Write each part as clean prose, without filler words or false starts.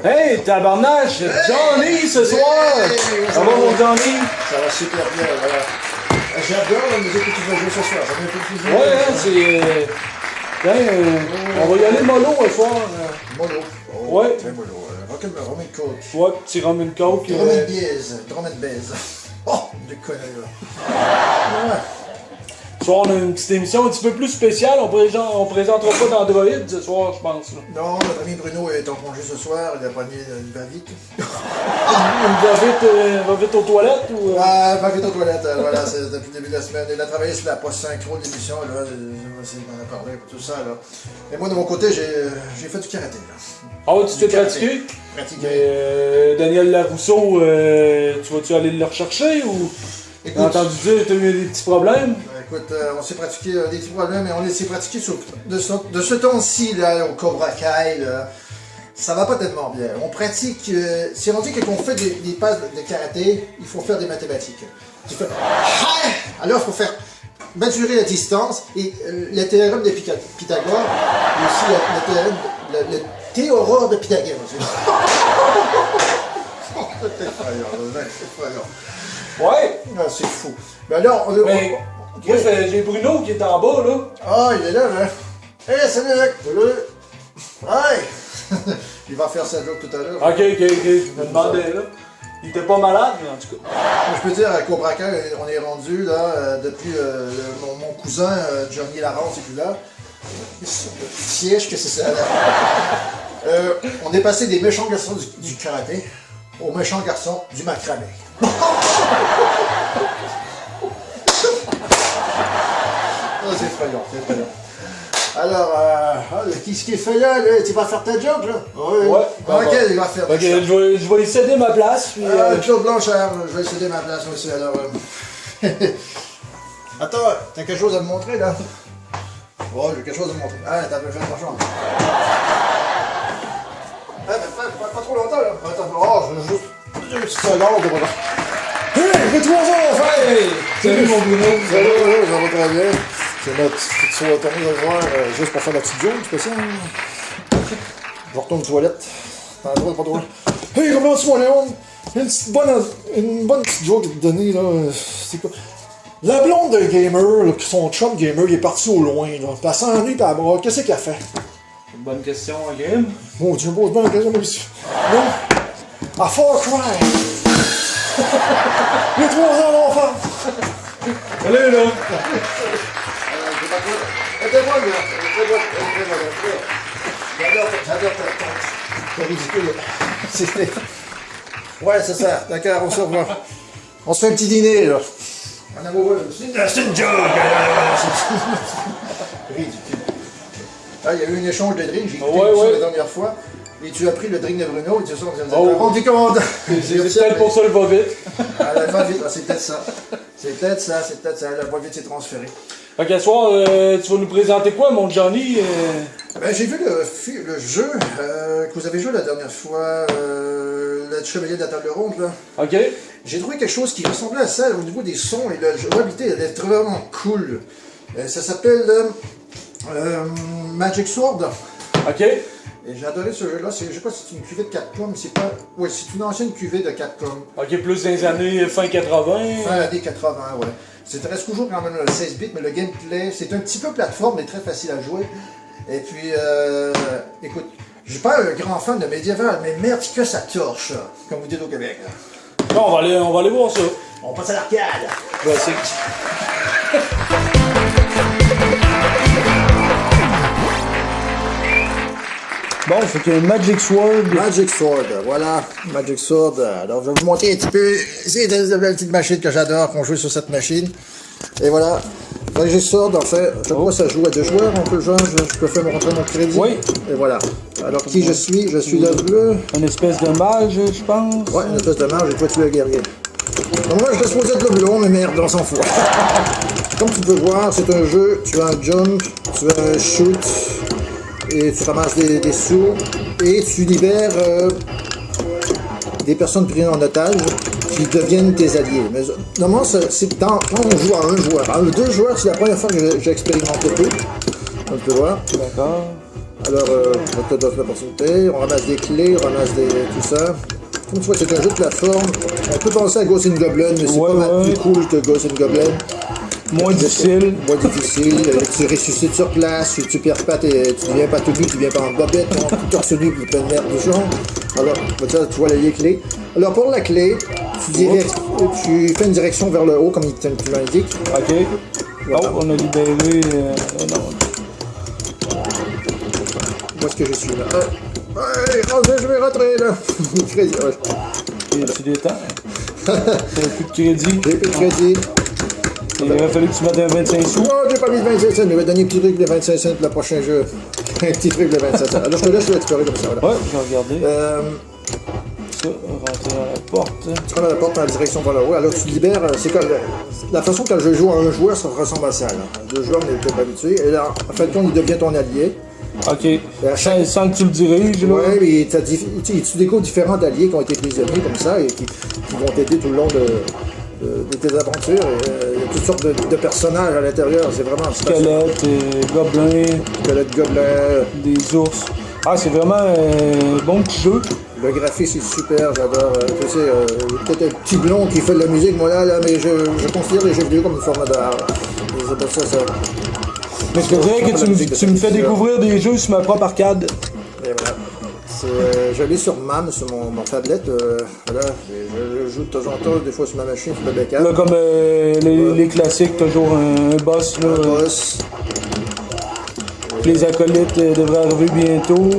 Hey, tabarnache, Johnny ce soir! Ça va mon Johnny? Ça va super bien, voilà. J'adore la musique que tu vas jouer ce soir, ça m'a fait plaisir. Ouais, hein, c'est... on va y aller mollo ce soir. Mollo. Ouais. Très mollo. Roman Coke. Ouais, petit rum and coke. Drum and baise. Drum and baise. Oh, de conneries là. Ce soir, on a une petite émission un petit peu plus spéciale. On présentera pas d'Android ce soir, je pense. Là. Non, notre ami Bruno est en congé ce soir, il a pogné une va-vite. On va vite aux toilettes ou... Ouais, va vite aux toilettes, voilà, c'est depuis le début de la semaine. Il a travaillé sur la post-synchro de l'émission, là, il m'en a parlé, tout ça, là. Et moi, de mon côté, j'ai fait du karaté, là. Ah ouais, tu t'es pratiqué? Pratiqué. Mais Daniel Larousseau, tu vas-tu aller le rechercher ou... J'ai entendu dire que tu as eu des petits problèmes? Écoute, on s'est pratiqué des petits problèmes, mais on s'est pratiqué de ce ton-ci, là, au Cobra Kai, là. Ça va pas tellement bien. On pratique, si on dit que qu'on fait des passes de karaté, il faut faire des mathématiques. Tu fais, alors il faut faire mesurer la distance, et le théorème de Pythagore, et aussi le théorème de Pythagore. C'est effrayant. Ouais! Ah, c'est fou. Mais alors, j'ai Bruno qui est en bas, là. Ah, il est là, là. Hey, salut, mec. Salut. Hey. Il va faire sa joke tout à l'heure. Ok, je me demandais, là. Il était pas malade, mais en tout cas. Je peux dire, à Cobra Kai, on est rendu, là, depuis mon cousin, Johnny Larence, c'est plus là. Siège que c'est ça, là. On est passé des méchants garçons du karaté aux méchants garçons du macramé. Oh, c'est effrayant, c'est effrayant. Alors, qu'est-ce qu'il fait là? Tu vas faire ta joke, là? Oui. Ouais. Ok, il va faire. Ok, je vais lui céder ma place. Puis, Claude Blanchard, je vais lui céder ma place aussi, alors. Attends, t'as quelque chose à me montrer, là? Oh, j'ai quelque chose à me montrer. Ah, t'as fait ta chambre. Ah, mais pas trop longtemps, là. Attends, oh, je veux juste 2 petites secondes, voilà. Hey, j'ai 3 ans, enfin! Salut mon Bruno. Salut, ça va très bien. C'est notre petite soirée de voir, juste pour faire la petite joke spéciale. Je retourne aux toilettes. T'as le droit, pas droit. Hey, comment tu vas, Léon? Une bonne petite joke à te donner, là. C'est quoi? La blonde de gamer, là, son chum gamer, il est parti au loin, là. Puis elle s'ennuie, puis elle braque. Qu'est-ce qu'elle fait? Une bonne question en game. Mon Dieu, pose bien la question, mais ici. Non? À Far Cry! Il y a 3 ans d'enfant! Salut là! J'adore ta ridicule. C'était. Ouais, c'est ça. D'accord, on se revoit. On se fait un petit dîner, là. Un amoureux. C'est une joke! Ridicule. Ah, il y a eu un échange de drinks. J'ai écouté ça la dernière fois. Et tu as pris le drink de Bruno et tu as rendu compte. C'est peut-être pour ça le va-vite. Ah, le va-vite, c'est peut-être ça. C'est peut-être ça. Le va-vite s'est transféré. Ok, ce soir, tu vas nous présenter quoi, mon Johnny? Ben, j'ai vu le jeu que vous avez joué la dernière fois, le Chevalier de la Table Ronde, là. Ok. J'ai trouvé quelque chose qui ressemblait à ça au niveau des sons et la jouabilité, elle est vraiment cool. Ça s'appelle Magic Sword. Ok. Et j'ai adoré ce jeu-là. Je sais pas si c'est une cuvée de Capcom, c'est pas. Oui, c'est une ancienne cuvée de Capcom. Ok, plus dans les années fin 80. Fin années 80, ouais. C'est reste toujours quand même le 16 bits, mais le gameplay, c'est un petit peu plateforme, mais très facile à jouer. Et puis, écoute, je suis pas un grand fan de médiéval, mais merde que ça torche, comme vous dites au Québec. Bon, on va aller voir ça. On passe à l'arcade. Classique. Bon, c'est que Magic Sword. Magic Sword, voilà, Magic Sword. Alors, je vais vous montrer un petit peu. C'est une petite machine que j'adore, qu'on joue sur cette machine. Et voilà, Magic Sword, en fait, je crois que ça joue à 2 joueurs, on peut jouer, je peux faire rentrer mon crédit. Oui. Et voilà. Alors, qui je suis? Je suis le bleu. Une espèce de mage, je pense. Ouais, une espèce de mage, et toi, tu es le guerrier. Donc, moi, je suis supposé être le bleu, mais merde, on s'en fout. Comme tu peux voir, c'est un jeu, tu as un jump, tu as un shoot. Et tu ramasses des sous et tu libères des personnes prises en otage qui deviennent tes alliés. Mais normalement, c'est quand on joue à 1 joueur. À 2 joueurs, c'est la première fois que j'ai expérimenté peu. On peut voir. D'accord. Alors, on te donne l'opportunité, on ramasse des clés, on ramasse tout ça. Comme tu vois, c'est un jeu de plateforme. On peut penser à Ghosts and Goblins, mais c'est pas mal plus cool que Ghosts and Goblins. Moins difficile. Moins difficile. Tu ressuscites sur place, tu perds pas, tu deviens pas tout nu, tu deviens pas en bobette, tout torse nu, puis plein de merde du genre. Alors, tu vois les clés. Alors, pour la clé, tu fais une direction vers le haut, comme tu m'indiques. Ok. Voilà. Oh, on a libéré. Non. Où est-ce que je suis là? Ouais, je vais rentrer là. Crédit, ouais. Tu détends. T'as plus de crédit. J'ai plus de crédit. Il aurait fallu que tu mettes un 25 sous. Oh, j'ai pas mis de 25 cents. Je vais donner un petit truc de 25 cents pour le prochain jeu. Un petit truc de 25 cents. Alors, je te laisse l'explorer comme ça. Voilà. Ouais, je vais regarder. Ça, rentrer à la porte. Tu prends la porte dans la direction vers le haut. Alors, tu libères. C'est comme la façon quand je joue à un joueur, ça ressemble à ça. Là. Deux joueurs, on est peut-être pas habitués. Et là, en fait, il devient ton allié. Ok. Sans que tu le diriges, là. Ouais, mais tu découvres différents alliés qui ont été prisonniers comme ça et qui vont t'aider tout le long de tes aventures. Il y a toutes sortes de personnages à l'intérieur. C'est vraiment squelettes, gobelins. Squelettes, gobelins. Des ours. Ah, c'est vraiment un bon petit jeu. Le graphisme est super, j'adore. Tu sais, peut-être un petit blond qui fait de la musique, moi là, mais je considère les jeux vidéo comme une forme d'art. C'est pour ça. Mais je te dirais que tu me fais découvrir des jeux sur ma propre arcade. Et voilà. Je l'ai sur MAM, sur mon tablette. Voilà. Je joue de temps en temps, des fois sur ma machine, sur le backup. Là, comme les classiques, toujours un boss. Là, un boss. Les acolytes devraient arriver bientôt.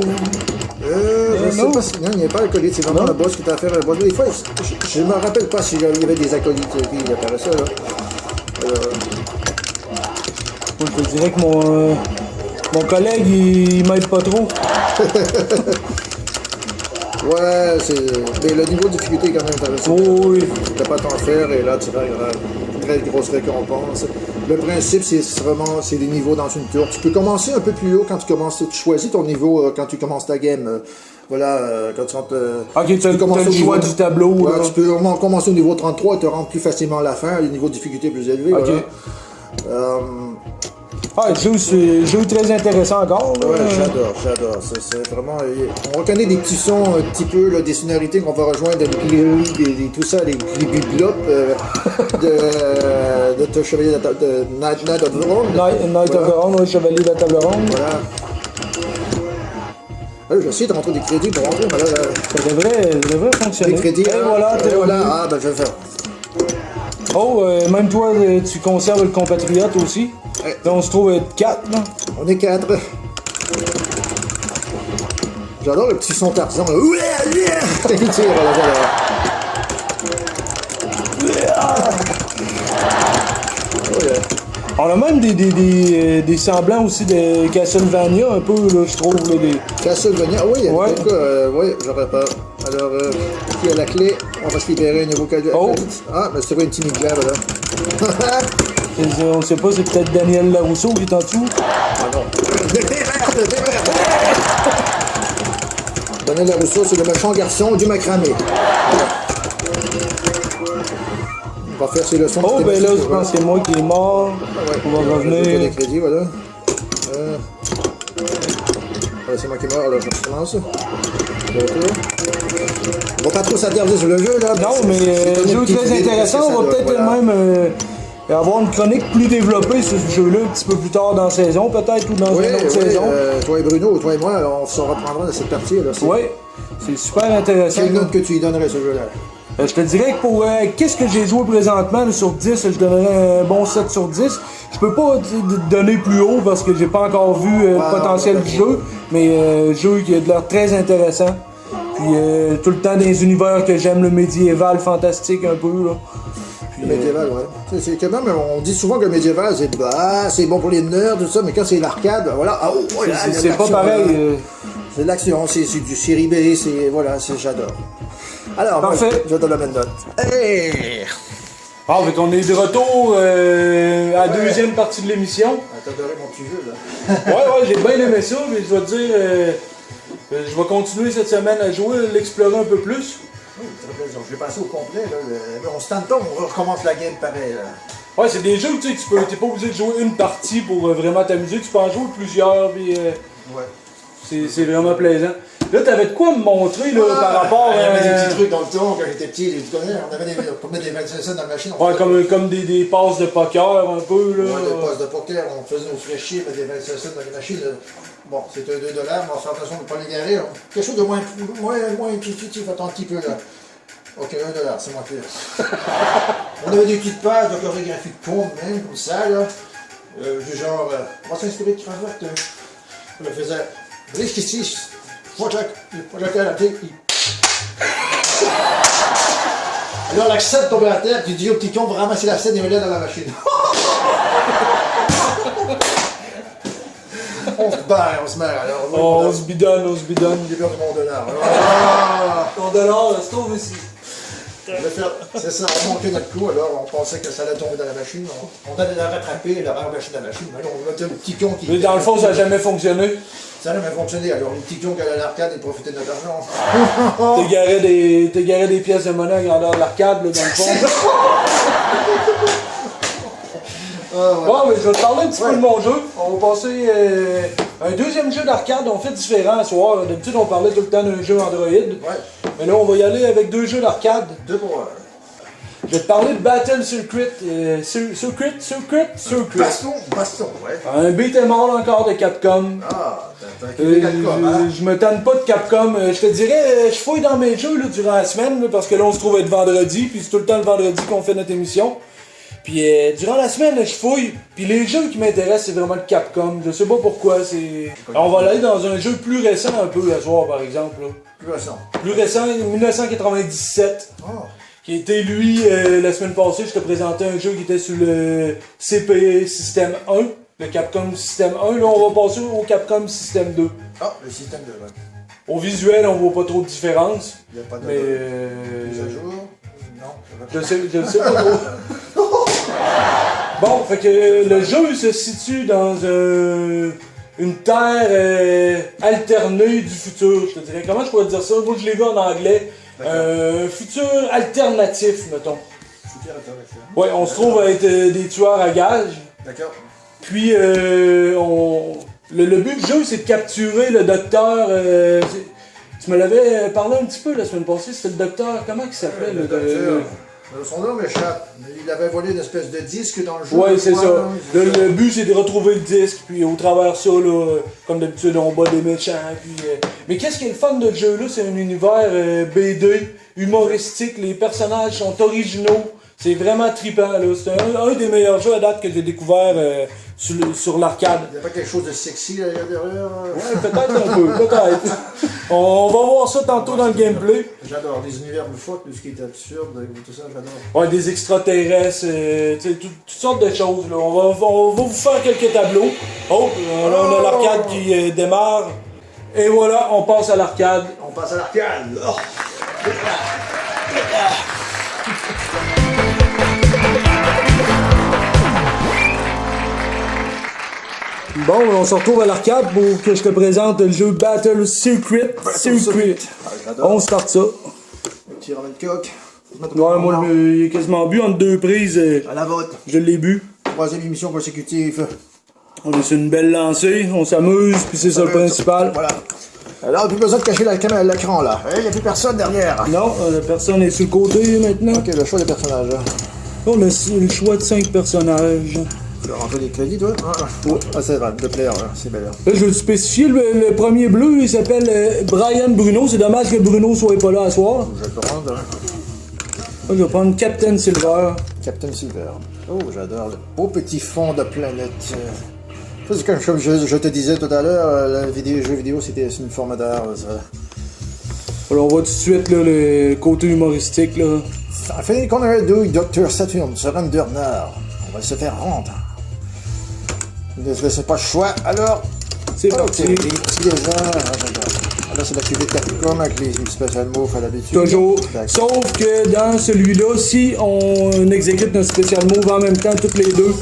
Je sais pas si. Non, il n'y a pas d'acolyte, c'est vraiment le boss qui t'a à faire. Des fois, je ne me rappelle pas s'il y avait des acolytes qui apparaissaient là. Je te dirais que mon collègue, il m'aide pas trop. Ouais, mais le niveau de difficulté est quand même intéressant. Oh, oui. T'as pas tant à faire et là tu vas avoir une très grosse récompense. Le principe, c'est des niveaux dans une tour. Tu peux commencer un peu plus haut quand tu commences. Tu choisis ton niveau quand tu commences ta game. Voilà, quand tu rentres. Ok, tu as le choix du tableau. Ouais, tu peux commencer au niveau 33 et te rendre plus facilement à la fin. Le niveau de difficulté plus élevé. Ok. Voilà. Ah, le jeu est très intéressant encore. Là. Ouais, j'adore. C'est vraiment. On reconnaît des petits sons un petit peu, là, des sonorités qu'on va rejoindre, tout ça, les globes de ton chevalier de Night of the Round. Night of the Round, oui, chevalier de la table ronde. Voilà. Je vais essayer de rentrer des crédits pour rentrer. Voilà, ça devrait fonctionner. Des crédits. Et voilà. Ah, ben je vais faire. Oh, même toi, tu conserves le compatriote aussi. Ouais. Là, on se trouve être 4, là. On est 4. J'adore le petit son Tarzan, là. Il tire, On a même des semblants aussi de Castlevania, un peu, là, je trouve. Là, Castlevania, oui, il y a ouais. Oui, j'aurais pas. Alors, qui a la clé? On va se libérer un nouveau cadeau. Oh! Ah, mais c'était pas une timide jab, là. On sait pas, c'est peut-être Daniel Larousseau qui est en dessous. Ah non. Daniel Larousseau, c'est le méchant garçon du macramé. Voilà. On va faire ses leçons. Oh, ben là, je pense que c'est moi qui est mort. Ouais. On va revenir. Des crédits, voilà. Voilà, c'est moi qui est mort, alors je recommence. On va pas trop s'attarder sur le jeu, là. Non, mais le jeu est très intéressant. On va peut-être même avoir une chronique plus développée sur ce jeu-là un petit peu plus tard dans la saison, peut-être, ou dans une autre saison. Toi et Bruno, toi et moi, on s'en reprendra de cette partie. Oui, c'est super intéressant. Quelle note que tu y donnerais ce jeu-là? Je te dirais que pour qu'est-ce que j'ai joué présentement là, sur 10, je donnerais un bon 7 sur 10. Je peux pas donner plus haut parce que j'ai pas encore vu le potentiel du jeu, mais jeu qui a de l'air très intéressant. Puis tout le temps dans les univers que j'aime, le médiéval fantastique un peu. Là. Puis, le médiéval, ouais. C'est quand même, on dit souvent que le médiéval, c'est bon pour les nerds, tout ça, mais quand c'est l'arcade, voilà. C'est pas pareil. C'est de l'action, c'est du série B, j'adore. Alors, parfait. Moi, je donne la même note. Hey! Ah, fait qu'on est de retour à la deuxième partie de l'émission. T'as adoré mon petit jeu, là. ouais, j'ai bien aimé ça, mais je dois te dire, je vais continuer cette semaine à jouer, l'explorer un peu plus. Oui, très plaisir. Je vais passer au complet, là. On se tente pas, on recommence la game pareil, là. Ouais, c'est des jeux que tu sais, t'es pas obligé de jouer une partie pour vraiment t'amuser, tu peux en jouer plusieurs, puis... Ouais. C'est vraiment plaisant. Là, t'avais de quoi me montrer là, par rapport Il y avait des à... petits trucs dans le temps quand j'étais petit, tu connais, on avait pour mettre des 25 cents dans la machine. Ouais, comme des passes de poker un peu là. Ouais, des passes de poker, on faisait nos fléchis, mettre des 25 cents dans la machine. Bon, c'était 2 $, mais on va faire attention de ne pas les garer. Hein. Quelque chose de moins intuitif, attends un petit peu là. Ok, 1 $, c'est moins pire. On avait des petites pages de chorégraphie de con, même, comme ça, là. Du genre, on va s'inspirer de cravate. On le faisait. Vous voyez qu'ici, moi, j'ai la tête, alors la scène tombait à terre, tu dis au petit con, va ramasser la scène et met-la dans la machine. On se barre, on se met alors. On se bidonne. J'ai perdu mon $. Ton dollar, là, se trouve ici. C'est ça, on manquait notre coup, alors on pensait que ça allait tomber dans la machine. On allait la rattraper et la ramasser dans la machine. Alors on mettait le petit con qui. Mais dans le fond, ça n'a jamais fonctionné. Ça n'a jamais fonctionné. Alors le petit con qui allait à l'arcade, il profitait de notre argent. T'égarais des pièces de monnaie à grandeur de l'arcade, là, dans le fond. Bon, mais je vais te parler un petit peu de mon jeu. On va passer un deuxième jeu d'arcade. On fait différent ce soir. D'habitude, on parlait tout le temps d'un jeu Android. Ouais. Mais là, on va y aller avec 2 jeux d'arcade. 2 pour 1. Je vais te parler de Battle Circuit. Circuit. Baston, ouais. Un beat'em all encore de Capcom. Ah, t'as Capcom, hein? Je me tente pas de Capcom. Je te dirais, je fouille dans mes jeux là, durant la semaine, là, parce que là, on se trouve être vendredi, puis c'est tout le temps le vendredi qu'on fait notre émission. Puis durant la semaine, je fouille. Puis les jeux qui m'intéressent, c'est vraiment le Capcom. Je sais pas pourquoi. On va aller dans un jeu plus récent un peu à soir, par exemple. Là. Plus récent, 1997. Oh. Qui était, lui, la semaine passée, je te présentais un jeu qui était sur le CPE System 1. Le Capcom System 1. Là, on va passer au Capcom System 2. Ah, le System 2, ouais. Au visuel, on voit pas trop de différence. Il n'y a pas de... Mais mise à jour? Non. Je sais pas trop. Bon, fait que le jeu se situe dans une terre alternée du futur, je te dirais. Comment je pourrais dire ça? Moi, je l'ai vu en anglais. Futur alternatif, mettons. Futur alternatif. Ouais, on se trouve à être des tueurs à gages. D'accord. Puis, le but du jeu, c'est de capturer le docteur... tu me l'avais parlé un petit peu la semaine passée, c'était le docteur... Comment il s'appelait? Le docteur... Son nom m'échappe. Il avait volé une espèce de disque dans le jeu. Ouais, c'est ça. Le but, c'est de retrouver le disque, puis au travers ça, là, comme d'habitude, on bat des méchants. Puis, mais qu'est-ce qui est le fun de ce jeu-là? C'est un univers BD, humoristique. Les personnages sont originaux. C'est vraiment trippant. C'est un des meilleurs jeux à date que j'ai découvert sur l'arcade. Il n'y a pas quelque chose de sexy là derrière? Ouais, peut-être un peu, peut-être. On va voir ça tantôt dans le gameplay. J'adore des univers loufoques, tout ce qui est absurde, tout ça, j'adore. Ouais, des extraterrestres, toutes sortes de choses. Là. On va vous faire quelques tableaux. Oh, là, on a l'arcade qui démarre. Et voilà, on passe à l'arcade. On passe à l'arcade. Oh. Bon, on se retrouve à l'arcade pour que je te présente le jeu Battle Circuit. On start ça. Petit ramen de coque. Ouais, moi, il est quasiment bu entre 2 prises. À la vote. Je l'ai bu. 3e émission consécutive. On est sur une belle lancée, on s'amuse, puis c'est ça le principal. Voilà. Alors, plus besoin de cacher l'écran là. Il n'y a plus personne derrière. Non, la personne est sur le côté maintenant. Ok, le choix des personnages. On a le choix de 5 personnages. Tu vas rentrer des crédits, toi? Ouais. Ah, c'est vrai, de player, c'est belle. Là, je vais te spécifier, le premier bleu, il s'appelle Brian Bruno. C'est dommage que Bruno soit pas là à soir. Je vais le prendre. Là, je vais prendre Captain Silver. Captain Silver. Oh, j'adore le beau petit fond de planète. C'est comme je te disais tout à l'heure, le jeu vidéo, c'est une forme d'art. Alors, on voit tout de suite là, le côté humoristique. Là. Enfin, qu'on a deux Dr. Saturn sur Undernard. On va se faire rendre. Ne se laissez pas le choix, alors. C'est parti. Les petits lézards. Là, c'est la cuvée de Capcom avec les spécial moves à l'habitude. Toujours. Sauf que dans celui-là, si on exécute notre spécial move en même temps, toutes les deux,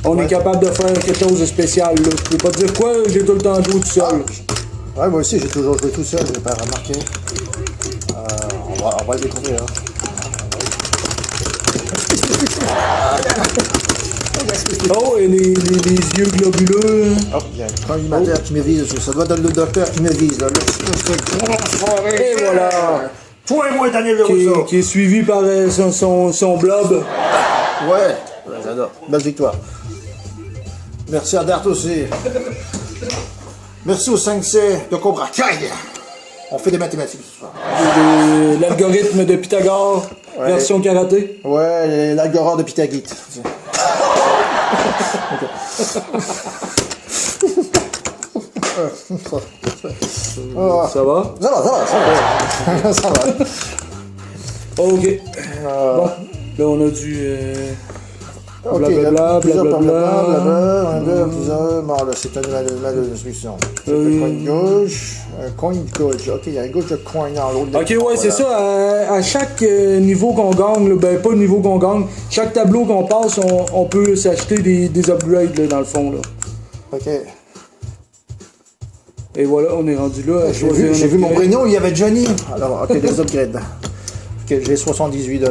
on est capable de faire quelque chose de spécial. Là. Je peux pas te dire quoi, j'ai tout le temps joué tout seul. Ouais, moi aussi, j'ai toujours joué tout seul, j'ai pas remarqué. On va le découvrir. Oh, et les yeux globuleux. Oh, il y a un collimateur qui me vise. Ça doit être le docteur qui me vise. Là. Et voilà. Toi et moi, Daniel de Rousseau. Qui est suivi par son blob. Ouais, j'adore. Belle victoire. Merci à Dart aussi. Merci au 5C de Cobra Kai. On fait des mathématiques ce soir. L'algorithme de Pythagore, version karaté. Ouais, l'algorithme de Pythagore. Ça va? Ça va. Ça va. Ok. Bon, là on a du... Ok, blablabla. Bon, là, c'est un animal de destruction. C'est le coin de gauche. Un coin de gauche. Ok, il y a un gauche de coin dans l'autre. Ok, ouais, c'est ça. À chaque niveau qu'on gagne, là, ben pas le niveau qu'on gagne, chaque tableau qu'on passe, on peut s'acheter des upgrades là, dans le fond. Là. Ok. Et voilà, on est rendu là. J'ai vu mon prénom, il y avait Johnny. Alors, ok, des upgrades. Ok, j'ai 78 $,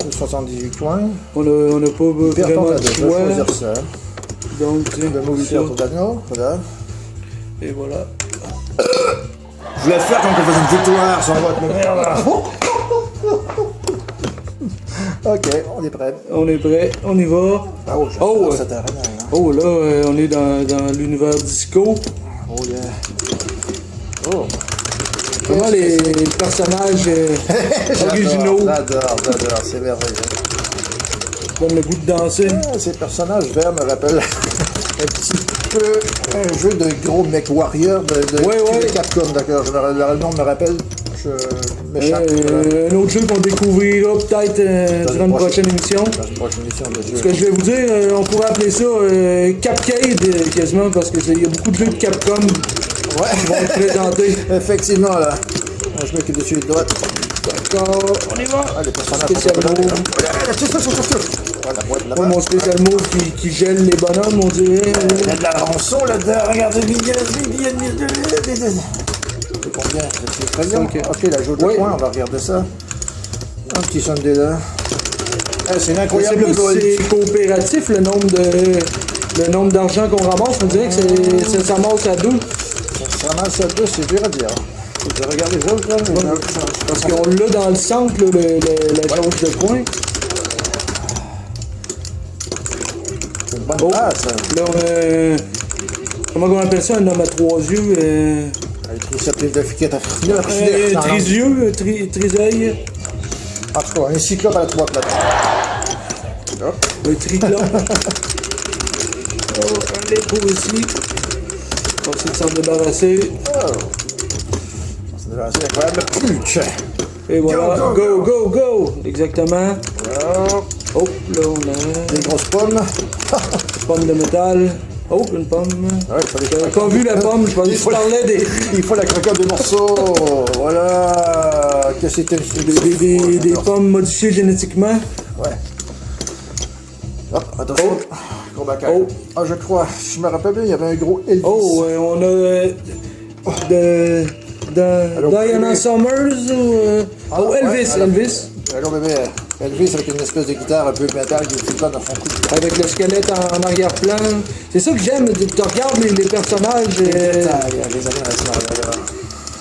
78 coins. On a pas vraiment de choix. Je vais choisir ça. Donc, tiens, Le mobilier autour d'Agno, voilà. et voilà. Je voulais le faire quand on faisait une victoire sans vote, mais merde. Ok, on est prêt. On est prêt, on y va. Ah, oh, Oh, cette arène, hein. Oh là, on est dans l'univers disco. Oh yeah. Oh. Comment les personnages originaux J'adore, c'est merveilleux. donnent le goût de danser. Ah, ces personnages verts me rappellent un petit peu un jeu de gros mech warrior de Capcom, d'accord. Le nom me rappelle. Je m'échappe. Un autre jeu qu'on découvrira peut-être durant une prochaine émission. Dans une prochaine émission de jeu. Ce que je vais vous dire, on pourrait appeler ça Capcade quasiment parce qu'il y a beaucoup de jeux de Capcom qui vont être présentés. Effectivement, là. Je m'occupe dessus de droite. D'accord, on y va. Ah, les personnages. Spécial move. Voilà, Moi, mon spécial move qui gèle les bonhommes, on dirait. Il y a de la rançon là-dedans. Regardez, c'est combien? C'est très bien. Ok, la jauge de coin, on va regarder ça. Un petit Sunday là. Ah, c'est une incroyable boule. C'est coopératif le nombre d'argent qu'on ramasse. On dirait que ça ramasse à deux. Ça ramasse à deux, c'est dur à dire. Je vais regarder les autres là. Parce qu'on l'a dans le centre, là, la jauge de coin. C'est une bonne base. Là, on a... Comment on appelle ça, un homme à trois yeux? Il s'appelle Trisieux, triseille. En tout cas, un cyclope à la trois plates. Un triclope. Un lépo aussi. On va essayer de s'en débarrasser. C'est incroyable. Et voilà, go! Exactement. Oh, là on a... Des grosses pommes. Pomme de métal. Oh, une pomme. Ouais, j'avais pas vu la pomme, je pensais que tu parlais des... Il faut la croquer en deux morceaux. Voilà. Que c'était des pommes modifiées génétiquement. Ouais. Hop, attention. Oh. Ah, je crois. Je me rappelle bien, il y avait un gros Elvis. Oh, on a... Diana Summers ou... Elvis. Allô bébé, Elvis avec une espèce de guitare un peu métal qui fait pas dans son cou. Avec le squelette en arrière-plan. C'est ça que j'aime, tu regardes les personnages. Les animations,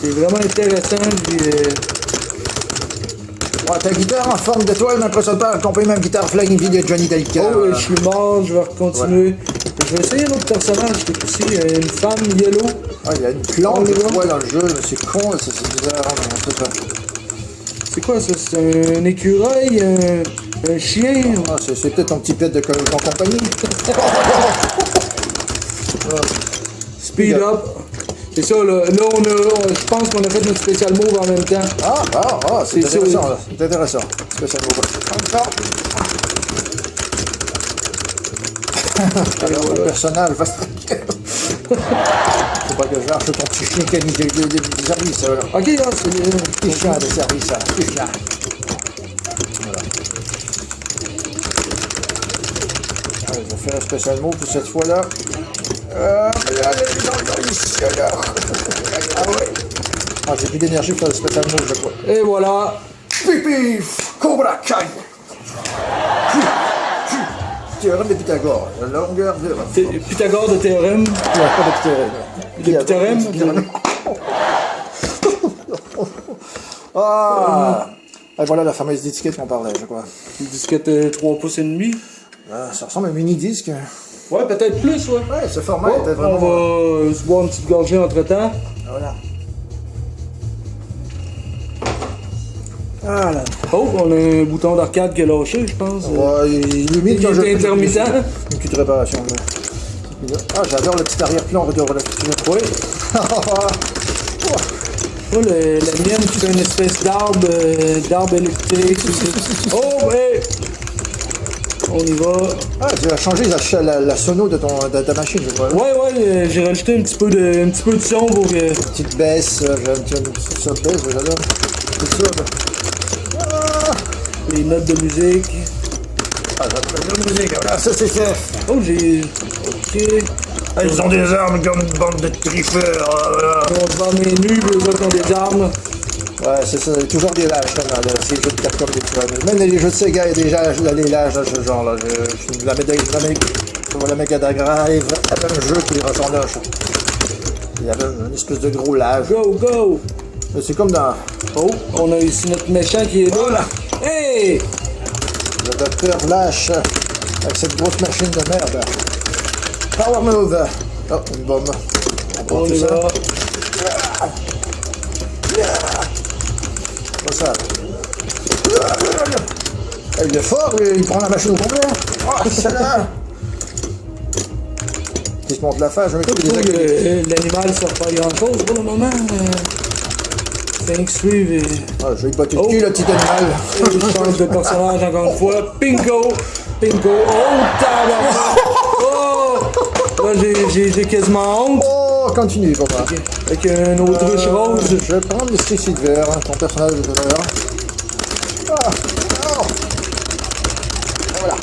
c'est vraiment intéressant. Puis, ouais, ta guitare en forme d'étoile m'impressionne pas, accompagne même guitare Flying V de Johnny Dalica. Oh, je suis mort, je vais continuer. Ouais. Je vais essayer un autre personnage qui est aussi une femme yellow. Ah, il y a une plante de poids dans le jeu, mais c'est con, c'est bizarre. C'est quoi ça? C'est un écureuil, un chien? Ah, c'est peut-être ton petit pet de ton compagnie. Speed up. C'est ça, là je pense qu'on a fait notre spécial move en même temps. C'est intéressant, là. C'est intéressant. Spécial move. Encore. Alors, le personnage va se faut pas que je lâche ton petit chien qui a mis des services, là. Ok, là, c'est petit chien de service, là. Petit chien. Voilà. Allez, je vais faire un spécial move pour cette fois-là. Ah, j'ai plus d'énergie pour faire le spécial move, je crois. Et voilà. Pipi, Cobra Kai. théorème de Pythagore. La longueur de... Pythagore de théorème. Ouais, pas de théorème. De Pythagore. Ah! Et voilà la fameuse disquette qu'on parlait, je crois. Une disquette 3 pouces et demi. Ça ressemble à un mini-disque. Ouais, peut-être plus, ouais. Ouais, ce format Oh, était vraiment... on va se boire une petite gorgée entre-temps. Voilà. Ah là. Oh, on a un bouton d'arcade qui a lâché, je pense. Ouais, il illumine Il quand je... est intermittent. Une petite réparation. Là. Ah, j'adore le petit arrière-plan de la future. Oui. Oh, la mienne qui fait une espèce d'arbre électrique. Oh, ouais! On y va. Ah, tu as changé la sono de ta machine, je crois. Ouais, j'ai rajouté un petit peu de son pour que... Petite baisse, j'ai une petite baisse, j'adore. C'est ça. Les notes de musique. Ah, j'adore la musique, voilà, ça c'est fait. Oh, j'ai... Ok. Ah, ils ont des armes comme une bande de tricheurs. Voilà. On se vend les nus, les autres ont des armes. Ouais, c'est ça, toujours des lâches là, dans ces jeux de Capcom des fois. Même les jeux de Sega, il y a déjà des lâches dans ce genre là. Je la Mega Drive, un jeu qui ressemble à ça. Il y avait une espèce de gros lâche. Go! C'est comme dans... Oh, on a ici notre méchant qui est là. Voilà. Hey! Le docteur lâche avec cette grosse machine de merde. Power move. Oh, une bombe. On prend On tout y ça. va. Comme ça. Il est fort, lui, il prend la machine au complet. Oh, celle-là. Il se monte la face, je me trouve des L'animal sort pas grand-chose pour le moment. Thanks, suivre et... Ah, je vais y botter le cul, le petit animal. Et je change de personnage encore une fois. Bingo! Oh, tabarnak! Oh! Là, j'ai quasiment honte. Oh, continue, papa. Okay. Avec un autruche rose. Je vais prendre le stick de verre, hein, ton personnage de tout à l'heure. Ah, oh. Voilà.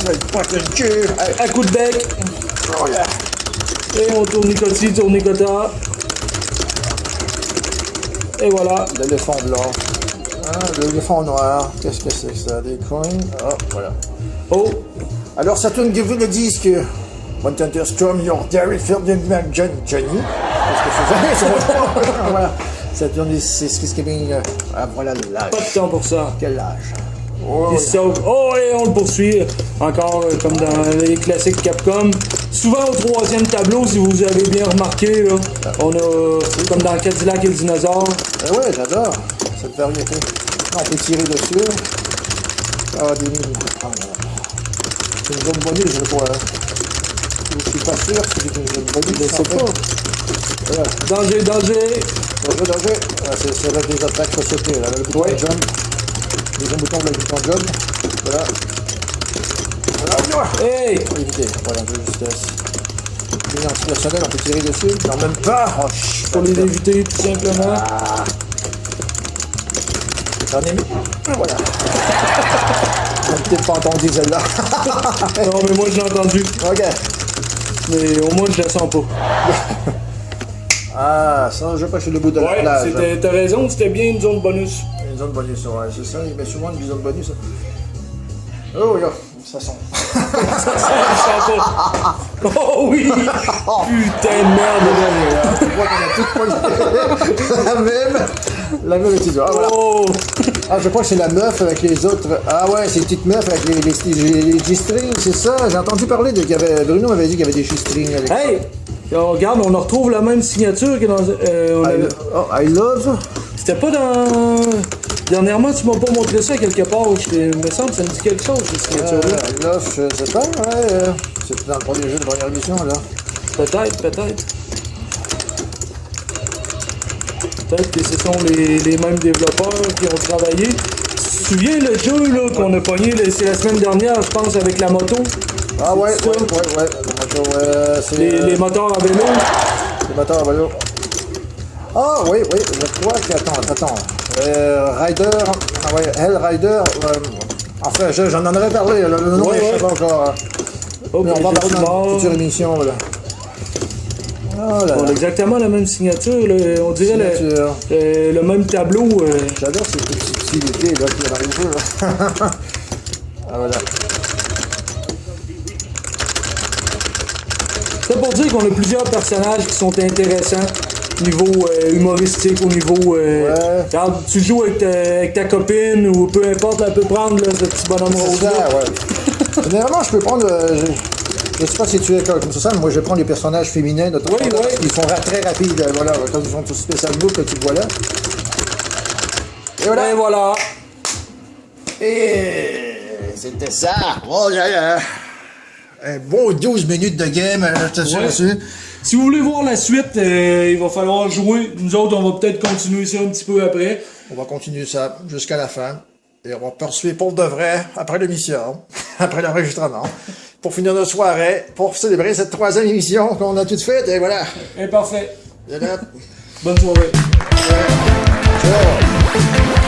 Je vais te pointer le cul. Allez. À coup de bec. Oh, yeah. Et on tourne nicota. Et voilà. L'éléphant blanc. Ah, l'éléphant noir. Qu'est-ce que c'est que ça? Des coins. Ah, voilà. Oh. Alors, Saturn give vous le disque. One Thunderstorm, your Derry Ferdinand Johnny. Qu'est-ce que c'est ça? Voilà. Saturn, c'est ce qui est bien. Ah, voilà l'âge. Pas de temps pour ça. Quel âge? Oh, Il se sauve. Oh, et on le poursuit. Encore comme dans les classiques Capcom. Souvent au troisième tableau, si vous avez bien remarqué, là, on a comme dans Cadillac et le dinosaure. Eh ouais, j'adore cette variété. Là, on peut tirer dessus. Ah, des mines. Ah, c'est une zone bonus, je crois. Je suis pas sûr si c'est une zone bonus. Je sais pas. Voilà. Danger. Danger. Ah, c'est là des attaques sociétés. Là, le bouton jump. Deuxième bouton, le bouton jump. Voilà. Hey! Pour éviter. Voilà, un peu de justesse. Ligne antipersonnelle, on peut tirer dessus. Non, même pas. Oh, Pour les éviter, tout simplement. J'en ai mis. Voilà. J'ai peut-être pas entendu celle-là. Non, mais moi, je l'ai entendu. Ok. Mais au moins, je la sens pas. Ah, ça, je pas chez le bout de la Ouais, plage. t'as raison, c'était bien une zone bonus. Une zone bonus, ouais, c'est ça. Il met souvent une zone bonus. Oh, là, ça sent. Ça sent pas. Oh oui! Putain de merde! Je crois qu'on a toutes pris la même étude. Ah, voilà. Oh! Ah, je crois que c'est la meuf avec les autres. Ah ouais, c'est une petite meuf avec les G-strings, c'est ça. J'ai entendu parler de qu'il y avait. Bruno m'avait dit qu'il y avait des G-strings avec. Hey! Regarde, on retrouve la même signature que dans. I love. C'était pas dans. Dernièrement, tu m'as pas montré ça quelque part. Il me semble que ça me dit quelque chose, cette signature-là. I love, je sais pas, ouais. C'était dans le premier jeu de première édition, là. Peut-être. Peut-être que ce sont les mêmes développeurs qui ont travaillé. Tu te souviens le jeu là, qu'on a pogné, c'est la semaine dernière, je pense, avec la moto? Ah ouais. Les moteurs à vélo. Les moteurs à vélo. Ah oui, je crois que... Attends. Rider... Ah ouais, Hell Rider... enfin, j'en aurais parlé, le nom je sais pas encore. Oh, mais on va parler dans une future émission, là. Oh là on a là. exactement la même signature, là. On dirait le même tableau. J'adore ces petites subtilités là, qui est dans les jeux. Là. Ah voilà. Ça pour dire qu'on a plusieurs personnages qui sont intéressants au niveau humoristique, au niveau... Regarde, tu joues avec ta copine ou peu importe, elle peut prendre là, ce petit bonhomme rose là. Ouais. Généralement, je peux prendre... je sais pas si tu es comme ça, mais moi je prends les personnages féminins de toi. Oui. Ils sont très rapides, voilà, quand ils sont tous spécial look que tu vois là. Et voilà. Et c'était ça. Oh, j'ai un bon 12 minutes de game, je te suis dessus. Si vous voulez voir la suite, il va falloir jouer. Nous autres, on va peut-être continuer ça un petit peu après. On va continuer ça jusqu'à la fin. Et on va poursuivre pour de vrai après l'émission, après l'enregistrement, pour finir notre soirée, pour célébrer cette 3e émission qu'on a toute faite. Et voilà. Et parfait. Et là, Bonne soirée. ciao.